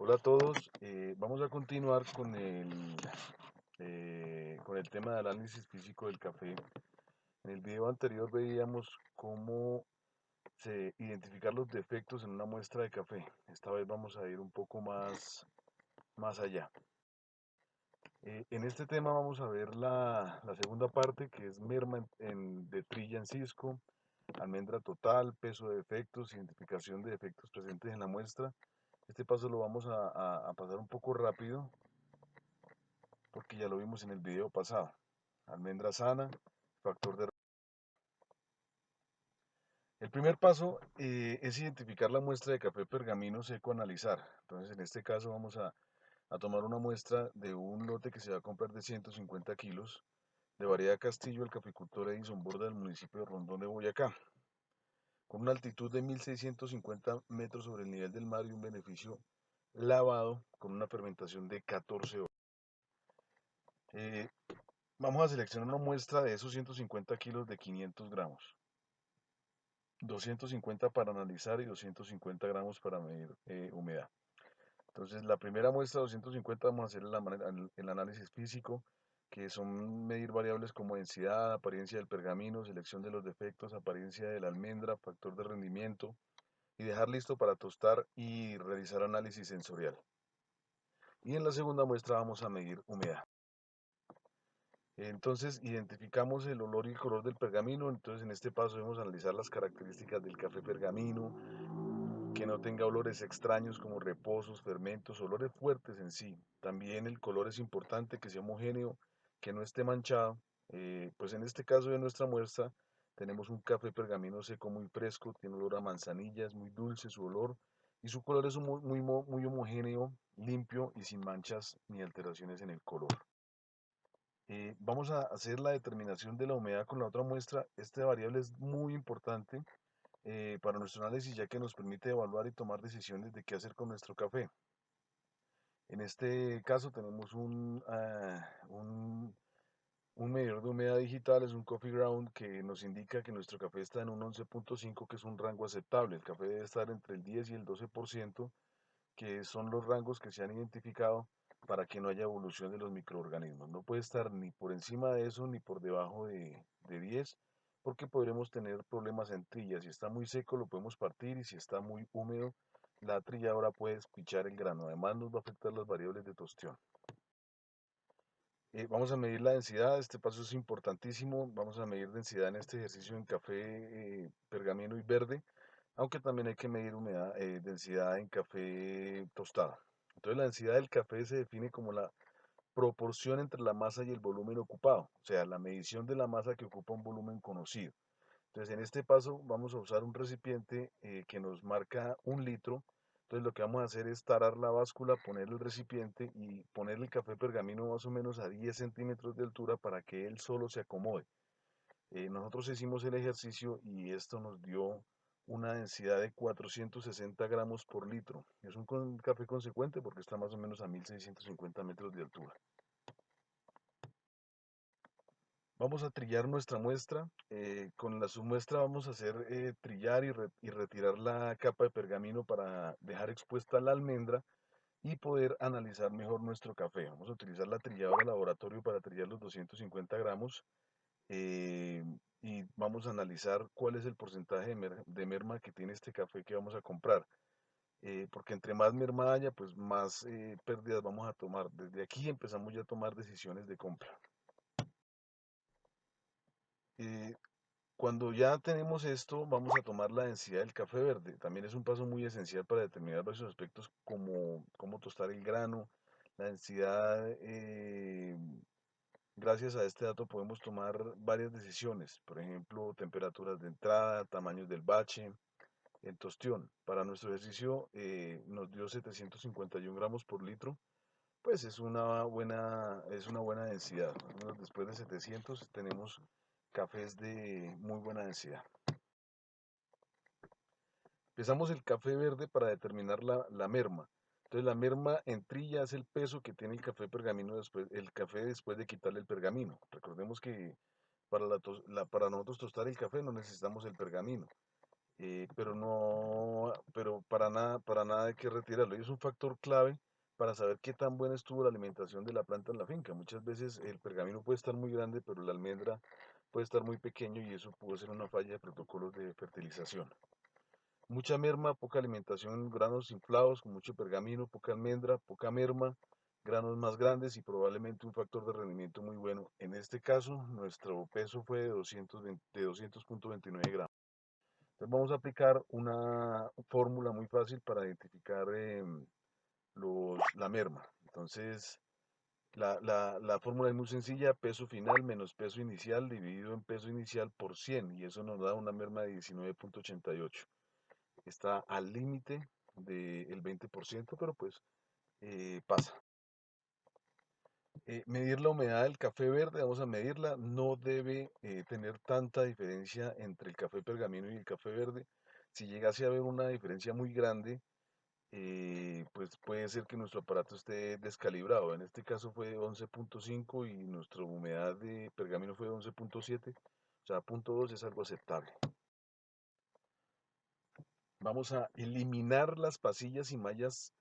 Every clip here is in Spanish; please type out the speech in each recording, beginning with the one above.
Hola a todos, vamos a continuar con el tema de análisis físico del café. En el video anterior veíamos cómo identificar los defectos en una muestra de café. Esta vez vamos a ir un poco más allá. En este tema vamos a ver la segunda parte, que es merma de trilla en cisco, almendra total, peso de defectos, identificación de defectos presentes en la muestra. Este paso lo vamos a pasar un poco rápido porque ya lo vimos en el video pasado. Almendra sana, factor de... El primer paso es identificar la muestra de café pergamino seco a analizar. Entonces, en este caso vamos a tomar una muestra de un lote que se va a comprar de 150 kilos de variedad Castillo, el caficultor Edison Borda del municipio de Rondón de Boyacá, con una altitud de 1650 metros sobre el nivel del mar y un beneficio lavado con una fermentación de 14 horas. Eh, Vamos a seleccionar una muestra de esos 150 kilos de 500 gramos. 250 para analizar y 250 gramos para medir humedad. Entonces, la primera muestra, 250, vamos a hacer el análisis físico, que son medir variables como densidad, apariencia del pergamino, selección de los defectos, apariencia de la almendra, factor de rendimiento, y dejar listo para tostar y realizar análisis sensorial. Y en la segunda muestra vamos a medir humedad. Entonces identificamos el olor y el color del pergamino. Entonces en este paso debemos analizar las características del café pergamino, que no tenga olores extraños como reposos, fermentos, olores fuertes en sí. También el color es importante, que sea homogéneo, que no esté manchado. Pues en este caso de nuestra muestra tenemos un café pergamino seco muy fresco, tiene olor a manzanilla, es muy dulce su olor y su color es muy homogéneo, limpio y sin manchas ni alteraciones en el color. Vamos a hacer la determinación de la humedad con la otra muestra. Esta variable es muy importante para nuestro análisis, ya que nos permite evaluar y tomar decisiones de qué hacer con nuestro café. En este caso tenemos un medidor de humedad digital, es un Coffee Ground, que nos indica que nuestro café está en un 11.5, que es un rango aceptable. El café debe estar entre el 10 y el 12%, que son los rangos que se han identificado para que no haya evolución de los microorganismos. No puede estar ni por encima de eso ni por debajo de 10, porque podremos tener problemas en trilla. Si está muy seco lo podemos partir, y si está muy húmedo la trilladora puede espichar el grano. Además nos va a afectar las variables de tostión. Vamos a medir la densidad. Este paso es importantísimo. Vamos a medir densidad en este ejercicio en café pergamino y verde, aunque también hay que medir humedad, densidad en café tostado. Entonces la densidad del café se define como la proporción entre la masa y el volumen ocupado, o sea, la medición de la masa que ocupa un volumen conocido. Entonces en este paso vamos a usar un recipiente que nos marca 1 litro. Entonces lo que vamos a hacer es tarar la báscula, poner el recipiente y poner el café pergamino más o menos a 10 centímetros de altura para que él solo se acomode. Nosotros hicimos el ejercicio y esto nos dio una densidad de 460 gramos por litro. Es un café consecuente porque está más o menos a 1650 metros de altura. Vamos a trillar nuestra muestra. Con la submuestra vamos a hacer trillar y retirar la capa de pergamino para dejar expuesta la almendra y poder analizar mejor nuestro café. Vamos a utilizar la trilladora laboratorio para trillar los 250 gramos. eh, y vamos a analizar cuál es el porcentaje de merma que tiene este café que vamos a comprar. Porque entre más merma haya, pues más pérdidas vamos a tomar. Desde aquí empezamos ya a tomar decisiones de compra. Eh, Cuando ya tenemos esto, vamos a tomar la densidad del café verde. También es un paso muy esencial para determinar varios aspectos como cómo tostar el grano, la densidad. Gracias a este dato podemos tomar varias decisiones, por ejemplo, temperaturas de entrada, tamaños del bache, el tostión. Para nuestro ejercicio nos dio 751 gramos por litro, pues es una buena densidad. Más o menos después de 700 tenemos cafés de muy buena densidad. Empezamos el café verde para determinar la merma. Entonces la merma en trilla es el peso que tiene el café pergamino el café después de quitarle el pergamino. Recordemos que para nosotros tostar el café no necesitamos el pergamino. pero para nada hay que retirarlo. Y es un factor clave para saber qué tan buena estuvo la alimentación de la planta en la finca. Muchas veces el pergamino puede estar muy grande, pero la almendra puede estar muy pequeño y eso puede ser una falla de protocolos de fertilización. Mucha merma, poca alimentación, granos inflados con mucho pergamino, poca almendra, poca merma, granos más grandes y probablemente un factor de rendimiento muy bueno. En este caso, nuestro peso fue de 200.29 gramos. Entonces vamos a aplicar una fórmula muy fácil para identificar la merma. Entonces, la fórmula es muy sencilla: peso final menos peso inicial dividido en peso inicial por 100, y eso nos da una merma de 19.88. Está al límite del 20%, pero pues pasa. Medir la humedad del café verde, vamos a medirla, no debe tener tanta diferencia entre el café pergamino y el café verde. Si llegase a haber una diferencia muy grande, pues puede ser que nuestro aparato esté descalibrado. En este caso fue 11.5 y nuestra humedad de pergamino fue 11.7, o sea, 0.2 es algo aceptable. Vamos a eliminar las pasillas y mallas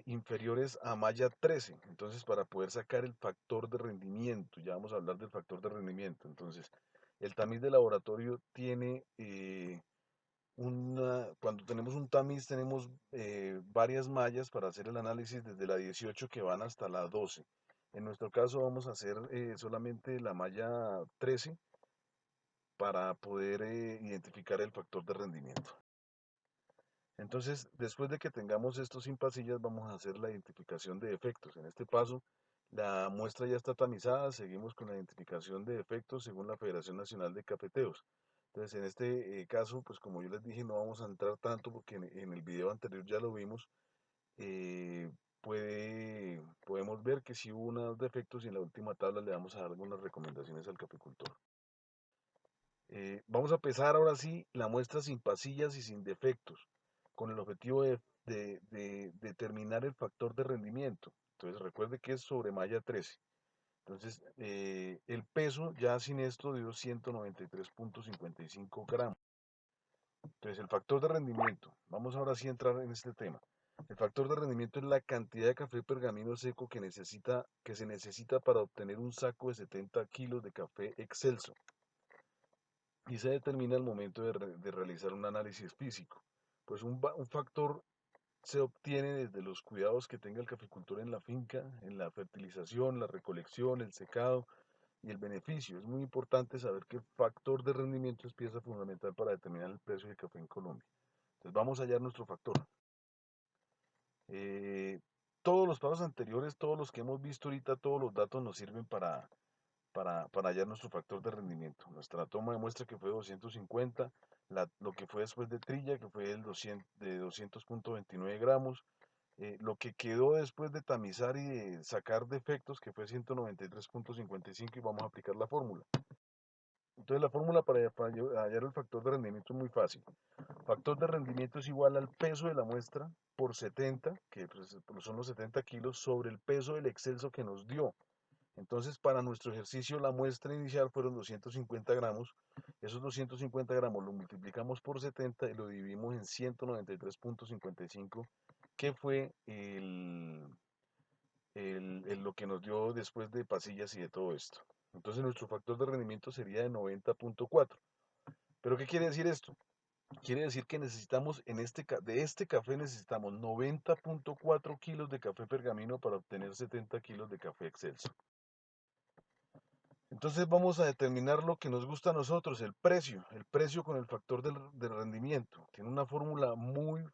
inferiores a malla 13. Entonces, para poder sacar el factor de rendimiento, ya vamos a hablar del factor de rendimiento. Entonces, el tamiz de laboratorio tiene cuando tenemos un tamiz tenemos varias mallas para hacer el análisis, desde la 18 que van hasta la 12. En nuestro caso vamos a hacer solamente la malla 13 para poder identificar el factor de rendimiento. Entonces, después de que tengamos esto sin pasillas, vamos a hacer la identificación de defectos. En este paso, la muestra ya está tamizada, seguimos con la identificación de defectos según la Federación Nacional de Cafeteros. Entonces, en este caso, pues como yo les dije, no vamos a entrar tanto porque en el video anterior ya lo vimos. eh, podemos ver que sí hubo unos defectos, y en la última tabla le vamos a dar algunas recomendaciones al caficultor. Vamos a pesar ahora sí la muestra sin pasillas y sin defectos, con el objetivo de determinar el factor de rendimiento. Entonces recuerde que es sobre malla 13. Entonces el peso ya sin esto dio 193.55 gramos. Entonces el factor de rendimiento, vamos ahora sí a entrar en este tema. El factor de rendimiento es la cantidad de café pergamino seco que se necesita para obtener un saco de 70 kilos de café excelso, y se determina al momento de realizar un análisis físico. Pues un factor se obtiene desde los cuidados que tenga el caficultor en la finca, en la fertilización, la recolección, el secado y el beneficio. Es muy importante saber que el factor de rendimiento es pieza fundamental para determinar el precio del café en Colombia. Entonces vamos a hallar nuestro factor. Eh, todos los pasos anteriores, todos los que hemos visto ahorita, todos los datos nos sirven para hallar nuestro factor de rendimiento. Nuestra toma demuestra que fue 250, lo que fue después de trilla, que fue de 200.29 gramos, lo que quedó después de tamizar y de sacar defectos, que fue 193.55, y vamos a aplicar la fórmula. Entonces la fórmula para hallar el factor de rendimiento es muy fácil. Factor de rendimiento es igual al peso de la muestra por 70, que pues son los 70 kilos, sobre el peso del excelso que nos dio. Entonces, para nuestro ejercicio, la muestra inicial fueron 250 gramos. Esos 250 gramos lo multiplicamos por 70 y lo dividimos en 193.55, que fue lo que nos dio después de pasillas y de todo esto. Entonces, nuestro factor de rendimiento sería de 90.4. ¿Pero qué quiere decir esto? Quiere decir que necesitamos, de este café necesitamos 90.4 kilos de café pergamino para obtener 70 kilos de café excelso. Entonces vamos a determinar lo que nos gusta a nosotros, el precio con el factor de rendimiento. Tiene una fórmula muy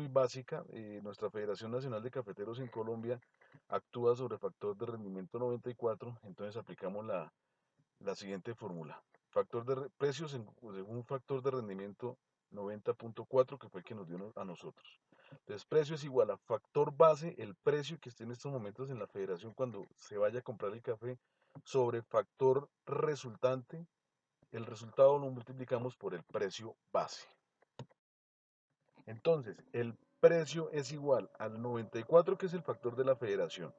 básica. Nuestra Federación Nacional de Cafeteros en Colombia actúa sobre factor de rendimiento 94, entonces aplicamos la siguiente fórmula. Precios según un factor de rendimiento 90.4, que fue el que nos dio a nosotros. Entonces, precio es igual a factor base, el precio que esté en estos momentos en la federación cuando se vaya a comprar el café, sobre factor resultante. El resultado lo multiplicamos por el precio base. Entonces, el precio es igual al 94, que es el factor de la federación,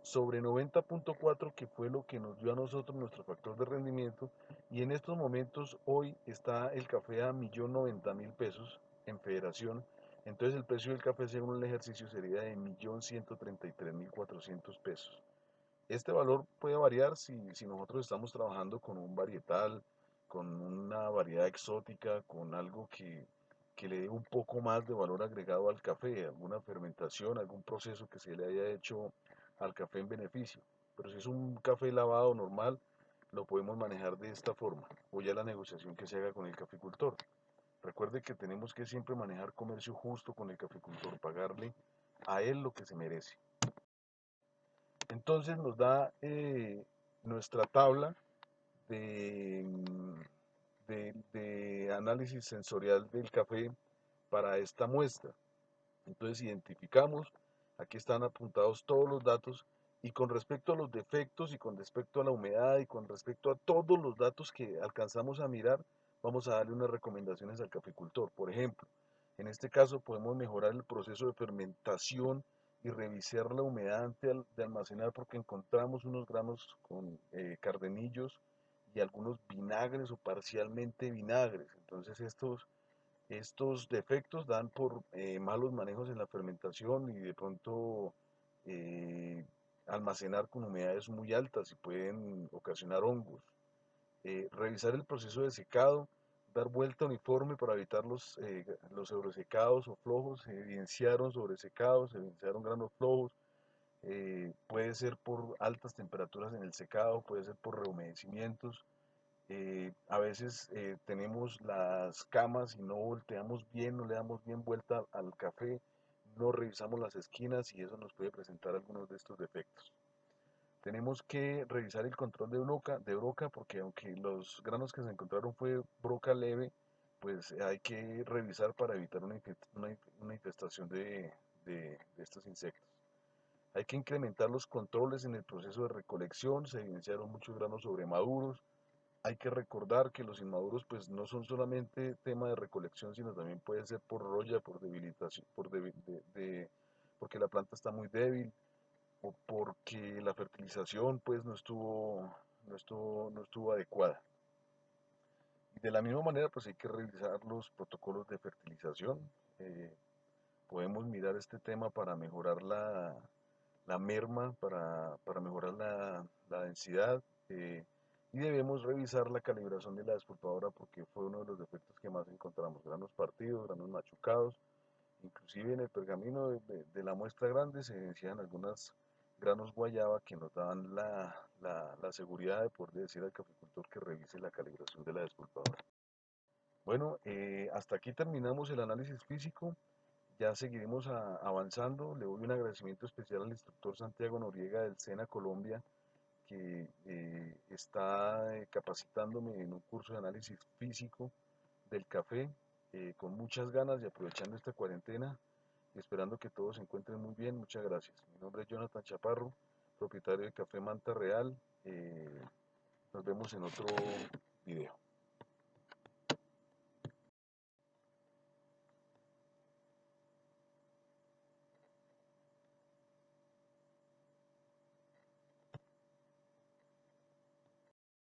sobre 90.4, que fue lo que nos dio a nosotros nuestro factor de rendimiento. Y en estos momentos, hoy está el café a 1.090.000 pesos en Federación. Entonces el precio del café según el ejercicio sería de 1.133.400 pesos. Este valor puede variar si nosotros estamos trabajando con un varietal, con una variedad exótica, con algo que le dé un poco más de valor agregado al café, alguna fermentación, algún proceso que se le haya hecho al café en beneficio. Pero si es un café lavado normal, lo podemos manejar de esta forma, o ya la negociación que se haga con el caficultor. Recuerde que tenemos que siempre manejar comercio justo con el caficultor, pagarle a él lo que se merece. Entonces nos da nuestra tabla de, de análisis sensorial del café para esta muestra. Entonces identificamos, aquí están apuntados todos los datos, y con respecto a los defectos y con respecto a la humedad y con respecto a todos los datos que alcanzamos a mirar, vamos a darle unas recomendaciones al caficultor. Por ejemplo, en este caso podemos mejorar el proceso de fermentación y revisar la humedad antes de almacenar, porque encontramos unos granos con cardenillos y algunos vinagres o parcialmente vinagres. Entonces estos defectos dan por malos manejos en la fermentación y de pronto eh, almacenar con humedades muy altas y pueden ocasionar hongos. Revisar el proceso de secado, dar vuelta uniforme para evitar los sobresecados o flojos. Se evidenciaron sobresecados, se evidenciaron granos flojos. Puede ser por altas temperaturas en el secado, puede ser por rehumedecimientos. A veces tenemos las camas y no volteamos bien, no le damos bien vuelta al café, no revisamos las esquinas y eso nos puede presentar algunos de estos defectos. Tenemos que revisar el control de broca, porque aunque los granos que se encontraron fue broca leve, pues hay que revisar para evitar una infestación de estos insectos. Hay que incrementar los controles en el proceso de recolección, se evidenciaron muchos granos sobremaduros. Hay que recordar que los inmaduros pues no son solamente tema de recolección, sino también puede ser por roya, por debilitación, porque la planta está muy débil o porque la fertilización pues no estuvo adecuada. Y de la misma manera pues hay que revisar los protocolos de fertilización. Eh, Podemos mirar este tema para mejorar la merma, para mejorar la densidad, y debemos revisar la calibración de la despulpadora, porque fue uno de los defectos que más encontramos: granos partidos, granos machucados. Inclusive en el pergamino de la muestra grande se evidencian algunos granos guayaba que nos daban la seguridad de poder decir al caficultor que revise la calibración de la despulpadora. Bueno, hasta aquí terminamos el análisis físico. Ya seguiremos avanzando. Le doy un agradecimiento especial al instructor Santiago Noriega del SENA Colombia, que está capacitándome en un curso de análisis físico del café, con muchas ganas y aprovechando esta cuarentena, esperando que todos se encuentren muy bien. Muchas gracias. Mi nombre es Jonathan Chaparro, propietario de Café Manta Real. Nos vemos en otro video.